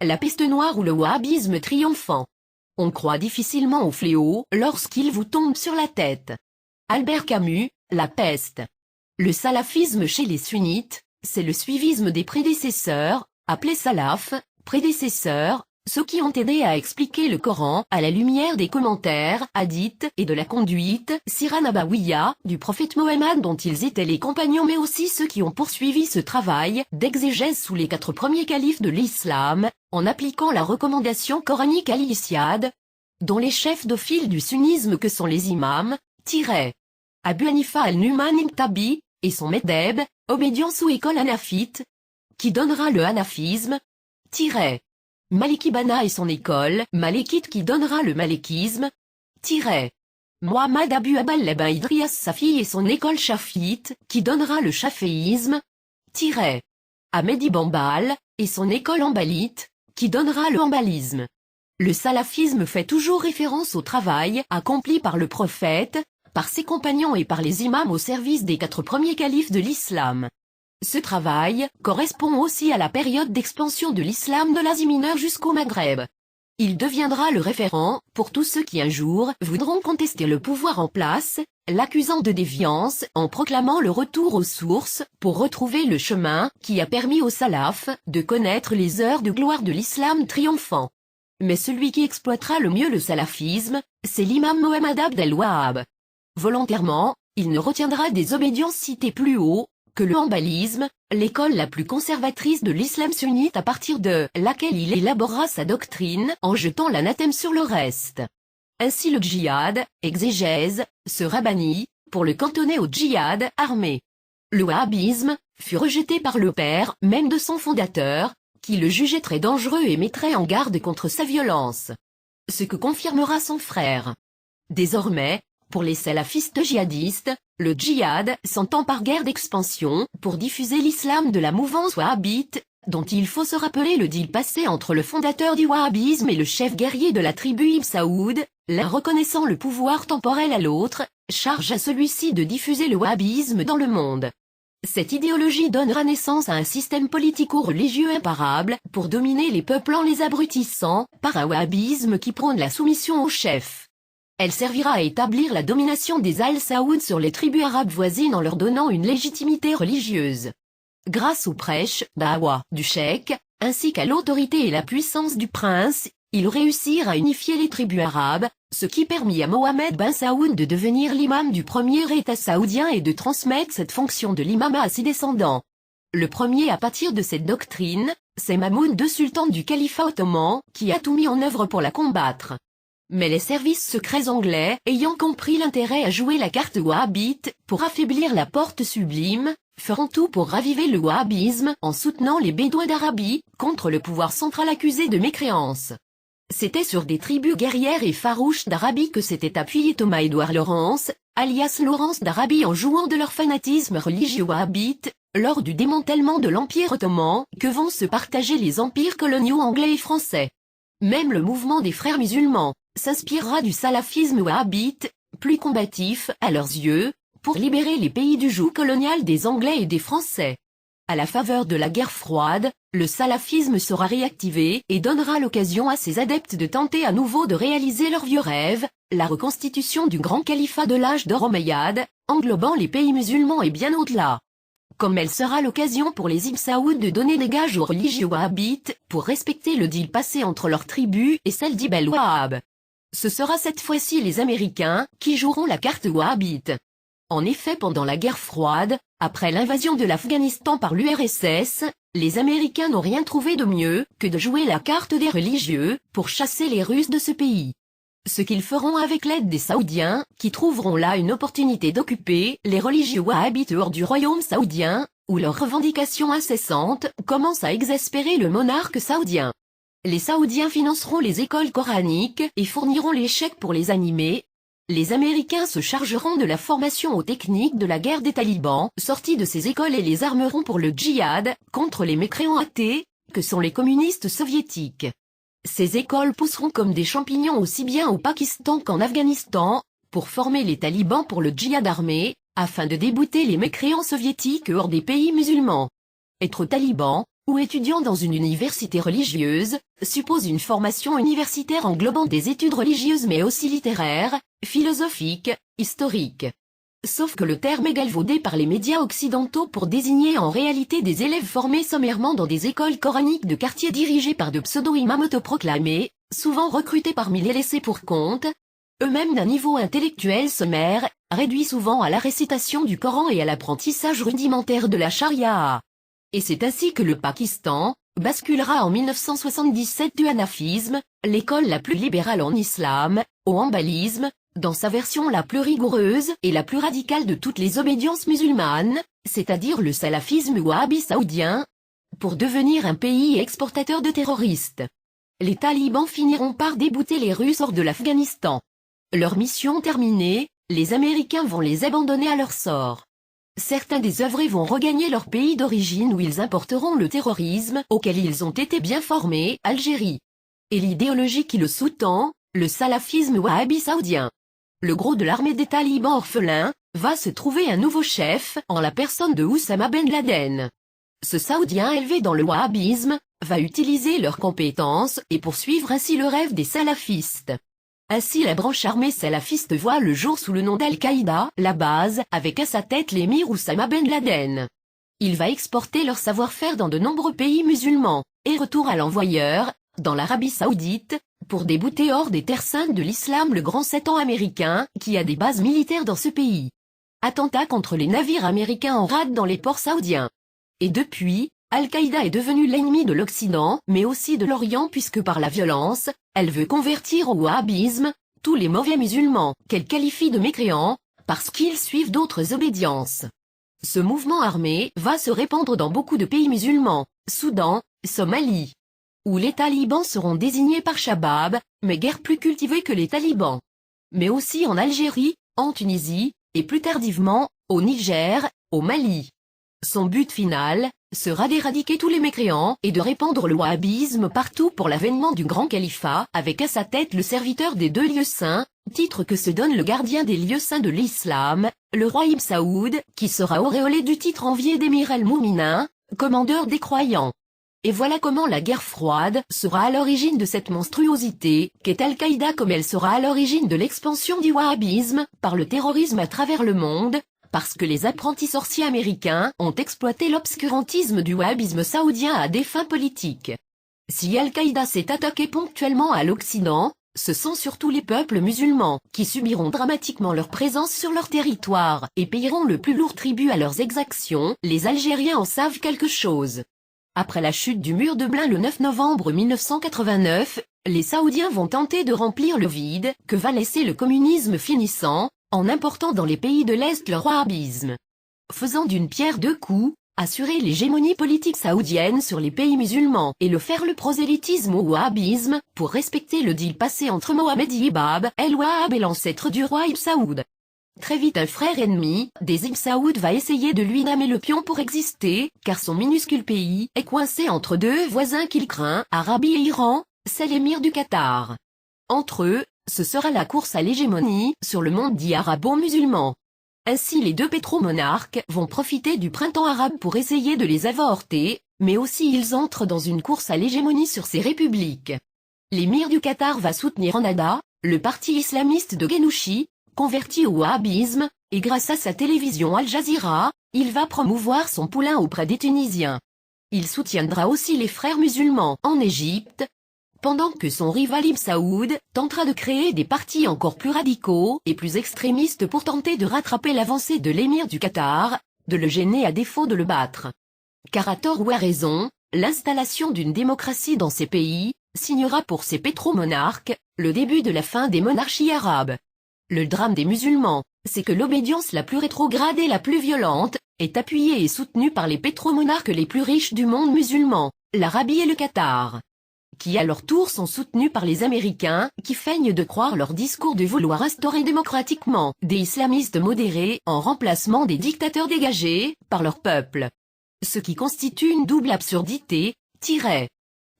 la peste noire ou le wahhabisme triomphant. On croit difficilement au fléau lorsqu'il vous tombe sur la tête. Albert Camus, La peste. Le salafisme chez les sunnites, c'est le suivisme des prédécesseurs, appelés salaf, prédécesseurs, ceux qui ont aidé à expliquer le Coran à la lumière des commentaires, hadiths et de la conduite, sira nabawiyya, du prophète Mohammed dont ils étaient les compagnons, mais aussi ceux qui ont poursuivi ce travail d'exégèse sous les 4 premiers califes de l'islam, en appliquant la recommandation coranique al-Ijtihad, dont les chefs de file du sunnisme que sont les imams, Abu Hanifa al-Numan ibn Tabi, et son medheb, obédience ou école hanafite, qui donnera le hanafisme, Maliki Bana et son école malékite qui donnera le malékisme, Muhammad Abu Abal Ibn Idrias Safi et son école chafite qui donnera le chaféisme, Ahmed Ibn Hanbal et son école hanbalite qui donnera le hanbalisme. Le salafisme fait toujours référence au travail accompli par le prophète, par ses compagnons et par les imams au service des 4 premiers califes de l'islam. Ce travail correspond aussi à la période d'expansion de l'islam de l'Asie mineure jusqu'au Maghreb. Il deviendra le référent pour tous ceux qui un jour voudront contester le pouvoir en place, l'accusant de déviance en proclamant le retour aux sources pour retrouver le chemin qui a permis aux salafs de connaître les heures de gloire de l'islam triomphant. Mais celui qui exploitera le mieux le salafisme, c'est l'imam Mohammed Abd al-Wahhab. Volontairement, il ne retiendra des obédiences citées plus haut que le hanbalisme, l'école la plus conservatrice de l'islam sunnite à partir de laquelle il élaborera sa doctrine en jetant l'anathème sur le reste. Ainsi le djihad, exégèse, sera banni, pour le cantonner au djihad armé. Le wahhabisme fut rejeté par le père même de son fondateur, qui le jugeait très dangereux et mettrait en garde contre sa violence. Ce que confirmera son frère. Désormais, pour les salafistes djihadistes, le djihad s'entend par guerre d'expansion pour diffuser l'islam de la mouvance wahhabite, dont il faut se rappeler le deal passé entre le fondateur du wahhabisme et le chef guerrier de la tribu Ibn Saoud, l'un reconnaissant le pouvoir temporel à l'autre, charge à celui-ci de diffuser le wahhabisme dans le monde. Cette idéologie donnera naissance à un système politico-religieux imparable pour dominer les peuples en les abrutissant par un wahhabisme qui prône la soumission au chef. Elle servira à établir la domination des Al-Saoud sur les tribus arabes voisines en leur donnant une légitimité religieuse. Grâce aux prêches, da'wa, du cheikh, ainsi qu'à l'autorité et la puissance du prince, ils réussirent à unifier les tribus arabes, ce qui permit à Mohammed ben Saoud de devenir l'imam du premier État saoudien et de transmettre cette fonction de l'imama à ses descendants. Le premier à pâtir de cette doctrine, c'est Mahmoud II sultan du califat ottoman, qui a tout mis en œuvre pour la combattre. Mais les services secrets anglais, ayant compris l'intérêt à jouer la carte wahhabite pour affaiblir la porte sublime, feront tout pour raviver le wahhabisme en soutenant les bédouins d'Arabie contre le pouvoir central accusé de mécréance. C'était sur des tribus guerrières et farouches d'Arabie que s'était appuyé Thomas-Édouard Lawrence, alias Laurence d'Arabie, en jouant de leur fanatisme religieux wahhabite, lors du démantèlement de l'Empire ottoman, que vont se partager les empires coloniaux anglais et français. Même le mouvement des frères musulmans s'inspirera du salafisme wahhabite, plus combatif, à leurs yeux, pour libérer les pays du joug colonial des Anglais et des Français. À la faveur de la guerre froide, le salafisme sera réactivé et donnera l'occasion à ses adeptes de tenter à nouveau de réaliser leur vieux rêve, la reconstitution du grand califat de l'âge d'or omeyyade, englobant les pays musulmans et bien au-delà. Comme elle sera l'occasion pour les Ibn Saoud de donner des gages aux religieux wahhabites pour respecter le deal passé entre leurs tribus et celle d'Ibn al-Wahhab. Ce sera cette fois-ci les Américains qui joueront la carte wahhabite. En effet, pendant la guerre froide, après l'invasion de l'Afghanistan par l'URSS, les Américains n'ont rien trouvé de mieux que de jouer la carte des religieux pour chasser les Russes de ce pays. Ce qu'ils feront avec l'aide des Saoudiens, qui trouveront là une opportunité d'occuper les religieux wahhabites hors du royaume saoudien, où leurs revendications incessantes commencent à exaspérer le monarque saoudien. Les Saoudiens financeront les écoles coraniques et fourniront les chèques pour les animer. Les Américains se chargeront de la formation aux techniques de la guerre des talibans sortis de ces écoles et les armeront pour le djihad contre les mécréants athées, que sont les communistes soviétiques. Ces écoles pousseront comme des champignons aussi bien au Pakistan qu'en Afghanistan, pour former les talibans pour le djihad armé, afin de débouter les mécréants soviétiques hors des pays musulmans. Être taliban, ou étudiant dans une université religieuse, suppose une formation universitaire englobant des études religieuses mais aussi littéraires, philosophiques, historiques. Sauf que le terme est galvaudé par les médias occidentaux pour désigner en réalité des élèves formés sommairement dans des écoles coraniques de quartier dirigées par de pseudo-imams autoproclamés, souvent recrutés parmi les laissés pour compte, eux-mêmes d'un niveau intellectuel sommaire, réduits souvent à la récitation du Coran et à l'apprentissage rudimentaire de la charia. Et c'est ainsi que le Pakistan basculera en 1977 du hanafisme, l'école la plus libérale en islam, au hanbalisme, dans sa version la plus rigoureuse et la plus radicale de toutes les obédiences musulmanes, c'est-à-dire le salafisme wahhabi saoudien, pour devenir un pays exportateur de terroristes. Les talibans finiront par débouter les Russes hors de l'Afghanistan. Leur mission terminée, les Américains vont les abandonner à leur sort. Certains désœuvrés vont regagner leur pays d'origine où ils importeront le terrorisme auquel ils ont été bien formés, Algérie. Et l'idéologie qui le sous-tend, le salafisme wahhabi saoudien. Le gros de l'armée des talibans orphelins va se trouver un nouveau chef en la personne de Oussama Ben Laden. Ce Saoudien élevé dans le wahhabisme va utiliser leurs compétences et poursuivre ainsi le rêve des salafistes. Ainsi la branche armée salafiste voit le jour sous le nom d'Al-Qaïda, la base, avec à sa tête l'émir Oussama Ben Laden. Il va exporter leur savoir-faire dans de nombreux pays musulmans, et retour à l'envoyeur, dans l'Arabie Saoudite, pour débouter hors des terres saintes de l'islam le grand Satan américain, qui a des bases militaires dans ce pays. Attentats contre les navires américains en rade dans les ports saoudiens. Et depuis, Al-Qaïda est devenue l'ennemi de l'Occident, mais aussi de l'Orient puisque par la violence, elle veut convertir au wahhabisme tous les mauvais musulmans, qu'elle qualifie de mécréants, parce qu'ils suivent d'autres obédiences. Ce mouvement armé va se répandre dans beaucoup de pays musulmans, Soudan, Somalie, où les talibans seront désignés par Shabab, mais guère plus cultivés que les talibans. Mais aussi en Algérie, en Tunisie, et plus tardivement, au Niger, au Mali. Son but final sera d'éradiquer tous les mécréants et de répandre le wahhabisme partout pour l'avènement du grand califat, avec à sa tête le serviteur des 2 lieux saints, titre que se donne le gardien des lieux saints de l'islam, le roi Ibn Saoud, qui sera auréolé du titre envié d'émir al-Mouminin, commandeur des croyants. Et voilà comment la guerre froide sera à l'origine de cette monstruosité, qu'est Al-Qaïda, comme elle sera à l'origine de l'expansion du wahhabisme, par le terrorisme à travers le monde, parce que les apprentis sorciers américains ont exploité l'obscurantisme du wahhabisme saoudien à des fins politiques. Si Al-Qaïda s'est attaqué ponctuellement à l'Occident, ce sont surtout les peuples musulmans qui subiront dramatiquement leur présence sur leur territoire et payeront le plus lourd tribut à leurs exactions. Les Algériens en savent quelque chose. Après la chute du mur de Berlin le 9 novembre 1989, les Saoudiens vont tenter de remplir le vide que va laisser le communisme finissant, en important dans les pays de l'Est leur wahhabisme. Faisant d'une pierre 2 coups, assurer l'hégémonie politique saoudienne sur les pays musulmans et faire le prosélytisme au wahhabisme, pour respecter le deal passé entre Mohamed Ibn el-Wahhab et l'ancêtre du roi Ibn Saoud. Très vite un frère ennemi des Ibn Saoud va essayer de lui damer le pion pour exister, car son minuscule pays est coincé entre 2 voisins qu'il craint, Arabie et Iran, c'est l'émir du Qatar. Entre eux, ce sera la course à l'hégémonie sur le monde dit arabo-musulman. Ainsi les 2 pétromonarques vont profiter du printemps arabe pour essayer de les avorter, mais aussi ils entrent dans une course à l'hégémonie sur ces républiques. L'émir du Qatar va soutenir Ennahda, le parti islamiste de Ghenouchi, converti au wahhabisme, et grâce à sa télévision Al Jazeera, il va promouvoir son poulain auprès des Tunisiens. Il soutiendra aussi les frères musulmans en Égypte, pendant que son rival Ibn Saoud tentera de créer des partis encore plus radicaux et plus extrémistes pour tenter de rattraper l'avancée de l'émir du Qatar, de le gêner à défaut de le battre. Car à tort ou à raison, l'installation d'une démocratie dans ces pays signera pour ces pétromonarques le début de la fin des monarchies arabes. Le drame des musulmans, c'est que l'obédience la plus rétrograde et la plus violente est appuyée et soutenue par les pétromonarques les plus riches du monde musulman, l'Arabie et le Qatar, qui à leur tour sont soutenus par les Américains, qui feignent de croire leur discours de vouloir instaurer démocratiquement des islamistes modérés en remplacement des dictateurs dégagés par leur peuple. Ce qui constitue une double absurdité,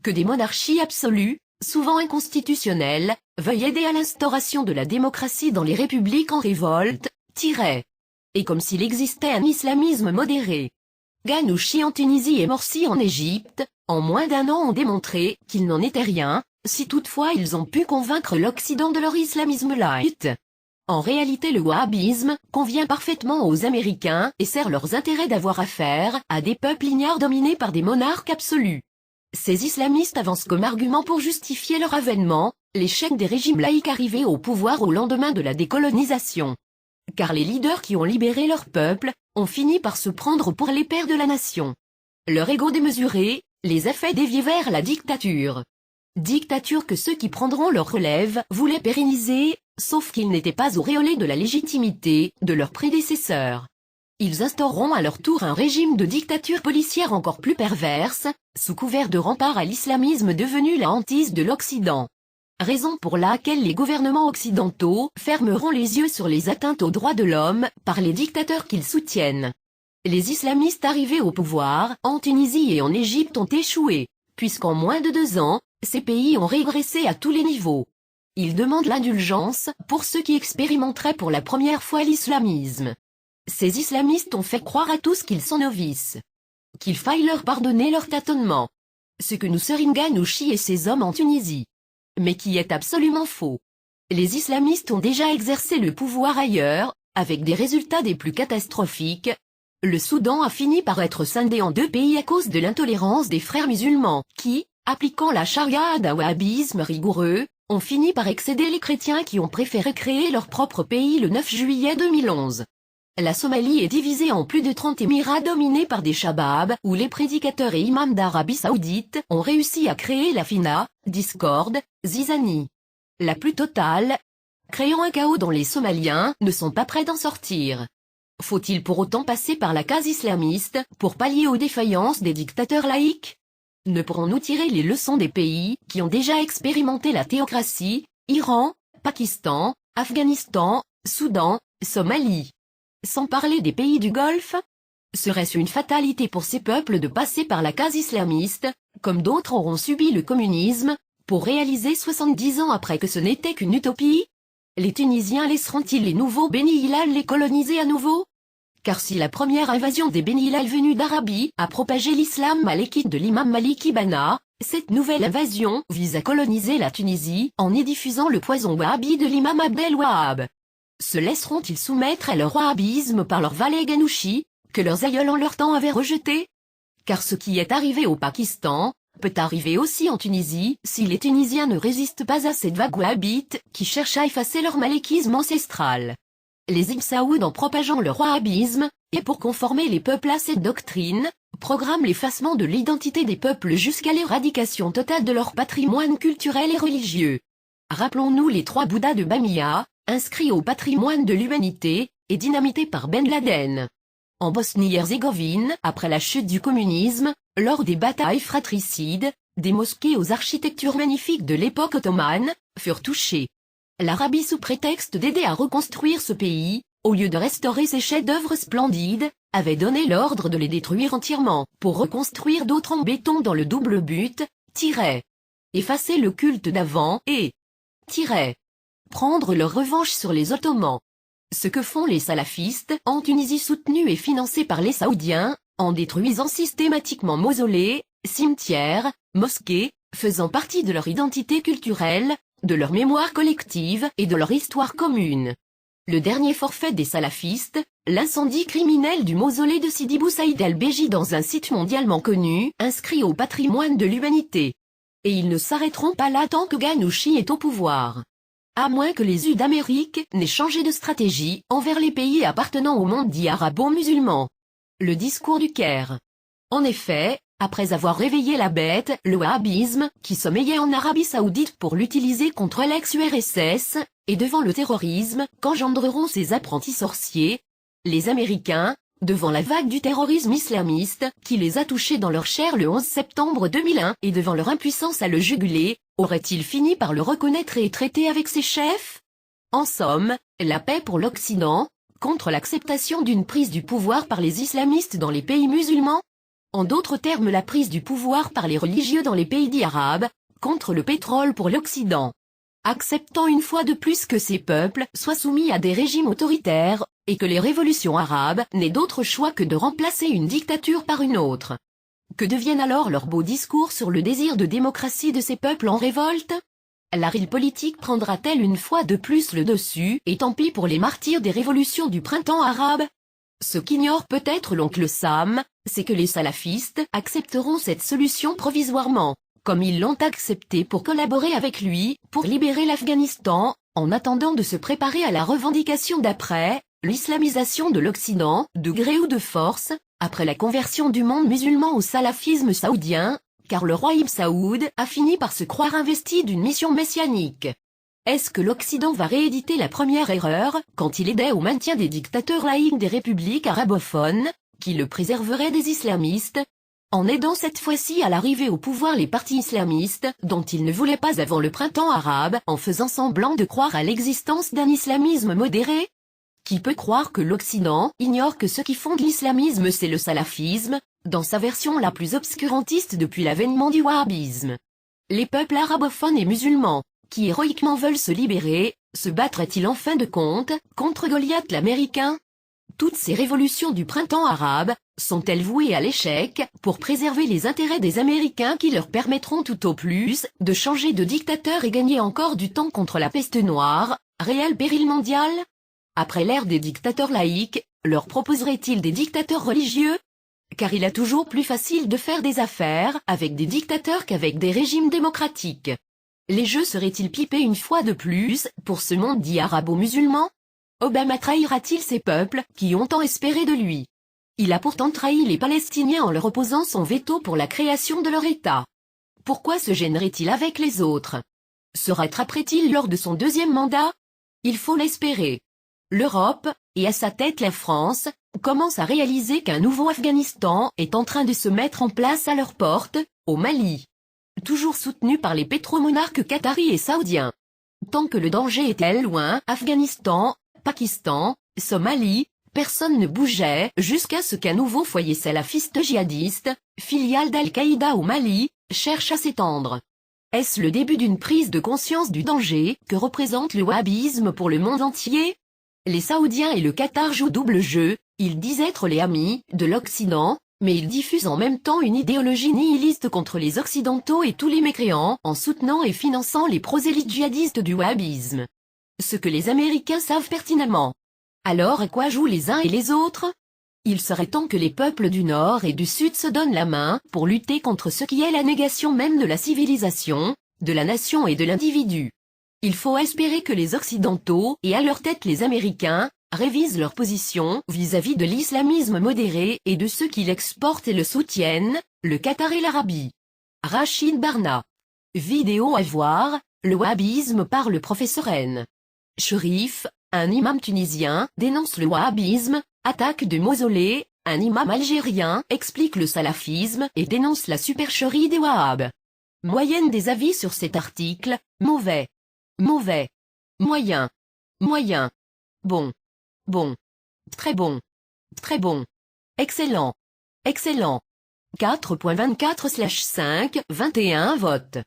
que des monarchies absolues, souvent inconstitutionnelles, veuillent aider à l'instauration de la démocratie dans les républiques en révolte, et comme s'il existait un islamisme modéré. Ghanouchi en Tunisie et Morsi en Égypte, en moins d'1 an ont démontré qu'ils n'en étaient rien, si toutefois ils ont pu convaincre l'Occident de leur islamisme light. En réalité le wahhabisme convient parfaitement aux Américains et sert leurs intérêts d'avoir affaire à des peuples ignares dominés par des monarques absolus. Ces islamistes avancent comme argument pour justifier leur avènement, l'échec des régimes laïques arrivés au pouvoir au lendemain de la décolonisation. Car les leaders qui ont libéré leur peuple ont fini par se prendre pour les pères de la nation. Leur ego démesuré les a fait dévier vers la dictature. Dictature que ceux qui prendront leur relève voulaient pérenniser, sauf qu'ils n'étaient pas auréolés de la légitimité de leurs prédécesseurs. Ils instaureront à leur tour un régime de dictature policière encore plus perverse, sous couvert de rempart à l'islamisme devenu la hantise de l'Occident. Raison pour laquelle les gouvernements occidentaux fermeront les yeux sur les atteintes aux droits de l'homme par les dictateurs qu'ils soutiennent. Les islamistes arrivés au pouvoir en Tunisie et en Égypte ont échoué, puisqu'en moins de 2 ans, ces pays ont régressé à tous les niveaux. Ils demandent l'indulgence pour ceux qui expérimenteraient pour la première fois l'islamisme. Ces islamistes ont fait croire à tous qu'ils sont novices. Qu'il faille leur pardonner leur tâtonnement. Ce que nous serions Ghanouchi et ses hommes en Tunisie. Mais qui est absolument faux. Les islamistes ont déjà exercé le pouvoir ailleurs, avec des résultats des plus catastrophiques. Le Soudan a fini par être scindé en 2 pays à cause de l'intolérance des frères musulmans, qui, appliquant la charia d'un wahhabisme rigoureux, ont fini par excéder les chrétiens qui ont préféré créer leur propre pays le 9 juillet 2011. La Somalie est divisée en plus de 30 émirats dominés par des shababs où les prédicateurs et imams d'Arabie Saoudite ont réussi à créer la fina, discorde, zizanie. La plus totale, créant un chaos dont les Somaliens ne sont pas prêts d'en sortir. Faut-il pour autant passer par la case islamiste pour pallier aux défaillances des dictateurs laïcs? Ne pourrons-nous tirer les leçons des pays qui ont déjà expérimenté la théocratie, Iran, Pakistan, Afghanistan, Soudan, Somalie? Sans parler des pays du Golfe? Serait-ce une fatalité pour ces peuples de passer par la case islamiste, comme d'autres auront subi le communisme, pour réaliser 70 ans après que ce n'était qu'une utopie? Les Tunisiens laisseront-ils les nouveaux Beni Hilal les coloniser à nouveau? Car si la première invasion des Beni Hilal venus d'Arabie a propagé l'islam malékite de l'imam Maliki Bana, cette nouvelle invasion vise à coloniser la Tunisie en y diffusant le poison wahhabi de l'imam Abdel Wahhab. Se laisseront-ils soumettre à leur wahhabisme par leur valet Ghanouchi, que leurs aïeuls en leur temps avaient rejeté? Car ce qui est arrivé au Pakistan, peut arriver aussi en Tunisie, si les Tunisiens ne résistent pas à cette vague wahhabite, qui cherche à effacer leur malékisme ancestral. Les Ibn Saoud en propageant leur wahhabisme, et pour conformer les peuples à cette doctrine, programment l'effacement de l'identité des peuples jusqu'à l'éradication totale de leur patrimoine culturel et religieux. Rappelons-nous les 3 Bouddhas de Bamia, inscrits au patrimoine de l'humanité, et dynamités par Ben Laden. En Bosnie-Herzégovine, après la chute du communisme, lors des batailles fratricides, des mosquées aux architectures magnifiques de l'époque ottomane, furent touchées. L'Arabie sous prétexte d'aider à reconstruire ce pays, au lieu de restaurer ses chefs-d'œuvre splendides, avait donné l'ordre de les détruire entièrement, pour reconstruire d'autres en béton dans le double but, effacer le culte d'avant et prendre leur revanche sur les Ottomans. Ce que font les salafistes en Tunisie soutenus et financés par les Saoudiens, en détruisant systématiquement mausolées, cimetières, mosquées, faisant partie de leur identité culturelle, de leur mémoire collective et de leur histoire commune. Le dernier forfait des salafistes, l'incendie criminel du mausolée de Sidi Bou Saïd el-Beji dans un site mondialement connu, inscrit au patrimoine de l'humanité. Et ils ne s'arrêteront pas là tant que Ghanouchi est au pouvoir. À moins que les US d'Amérique n'aient changé de stratégie envers les pays appartenant au monde dit arabo-musulman. Le discours du Caire. En effet, après avoir réveillé la bête, le wahhabisme, qui sommeillait en Arabie Saoudite pour l'utiliser contre l'ex-URSS, et devant le terrorisme qu'engendreront ces apprentis sorciers, les Américains, devant la vague du terrorisme islamiste, qui les a touchés dans leur chair le 11 septembre 2001, et devant leur impuissance à le juguler, auraient-ils fini par le reconnaître et traiter avec ses chefs? En somme, la paix pour l'Occident, contre l'acceptation d'une prise du pouvoir par les islamistes dans les pays musulmans? En d'autres termes, la prise du pouvoir par les religieux dans les pays dits arabes, contre le pétrole pour l'Occident. Acceptant une fois de plus que ces peuples soient soumis à des régimes autoritaires, et que les révolutions arabes n'aient d'autre choix que de remplacer une dictature par une autre. Que deviennent alors leurs beaux discours sur le désir de démocratie de ces peuples en révolte? La rille politique prendra-t-elle une fois de plus le dessus, et tant pis pour les martyrs des révolutions du printemps arabe? Ce qu'ignore peut-être l'oncle Sam, c'est que les salafistes accepteront cette solution provisoirement, comme ils l'ont accepté pour collaborer avec lui, pour libérer l'Afghanistan, en attendant de se préparer à la revendication d'après, l'islamisation de l'Occident, de gré ou de force, après la conversion du monde musulman au salafisme saoudien, car le roi Ibn Saoud a fini par se croire investi d'une mission messianique. Est-ce que l'Occident va rééditer la première erreur, quand il aidait au maintien des dictateurs laïques des républiques arabophones, qui le préserveraient des islamistes, en aidant cette fois-ci à l'arrivée au pouvoir les partis islamistes, dont il ne voulait pas avant le printemps arabe, en faisant semblant de croire à l'existence d'un islamisme modéré? Qui peut croire que l'Occident ignore que ce qui fonde l'islamisme c'est le salafisme, dans sa version la plus obscurantiste depuis l'avènement du wahhabisme? Les peuples arabophones et musulmans, qui héroïquement veulent se libérer, se battraient-ils en fin de compte, contre Goliath l'Américain? Toutes ces révolutions du printemps arabe, sont-elles vouées à l'échec, pour préserver les intérêts des Américains qui leur permettront tout au plus, de changer de dictateur et gagner encore du temps contre la peste noire, réel péril mondial? Après l'ère des dictateurs laïques, leur proposerait-il des dictateurs religieux? Car il est toujours plus facile de faire des affaires avec des dictateurs qu'avec des régimes démocratiques. Les jeux seraient-ils pipés une fois de plus, pour ce monde dit arabo-musulman? Obama trahira-t-il ces peuples, qui ont tant espéré de lui? Il a pourtant trahi les Palestiniens en leur opposant son veto pour la création de leur État. Pourquoi se gênerait-il avec les autres? Se rattraperait-il lors de son deuxième mandat? Il faut l'espérer. L'Europe, et à sa tête la France, commence à réaliser qu'un nouveau Afghanistan est en train de se mettre en place à leur porte, au Mali. Toujours soutenu par les pétromonarques qataris et saoudiens. Tant que le danger était loin, Afghanistan, Pakistan, Somalie, personne ne bougeait, jusqu'à ce qu'un nouveau foyer salafiste djihadiste, filiale d'Al-Qaïda au Mali, cherche à s'étendre. Est-ce le début d'une prise de conscience du danger que représente le wahhabisme pour le monde entier? Les Saoudiens et le Qatar jouent double jeu, ils disent être les amis de l'Occident, mais ils diffusent en même temps une idéologie nihiliste contre les Occidentaux et tous les mécréants en soutenant et finançant les prosélytes djihadistes du wahhabisme. Ce que les Américains savent pertinemment. Alors à quoi jouent les uns et les autres? Il serait temps que les peuples du Nord et du Sud se donnent la main pour lutter contre ce qui est la négation même de la civilisation, de la nation et de l'individu. Il faut espérer que les Occidentaux, et à leur tête les Américains, révisent leur position vis-à-vis de l'islamisme modéré et de ceux qui l'exportent et le soutiennent, le Qatar et l'Arabie. Rachid Barna. Vidéo à voir, le wahhabisme par le professeur N. Cherif, un imam tunisien, dénonce le wahhabisme, attaque de mausolée, un imam algérien explique le salafisme et dénonce la supercherie des wahhabs. Moyenne des avis sur cet article, mauvais. Mauvais. Moyen. Moyen. Bon. Bon. Très bon. Très bon. Excellent. Excellent. 4.24/5, 21 votes.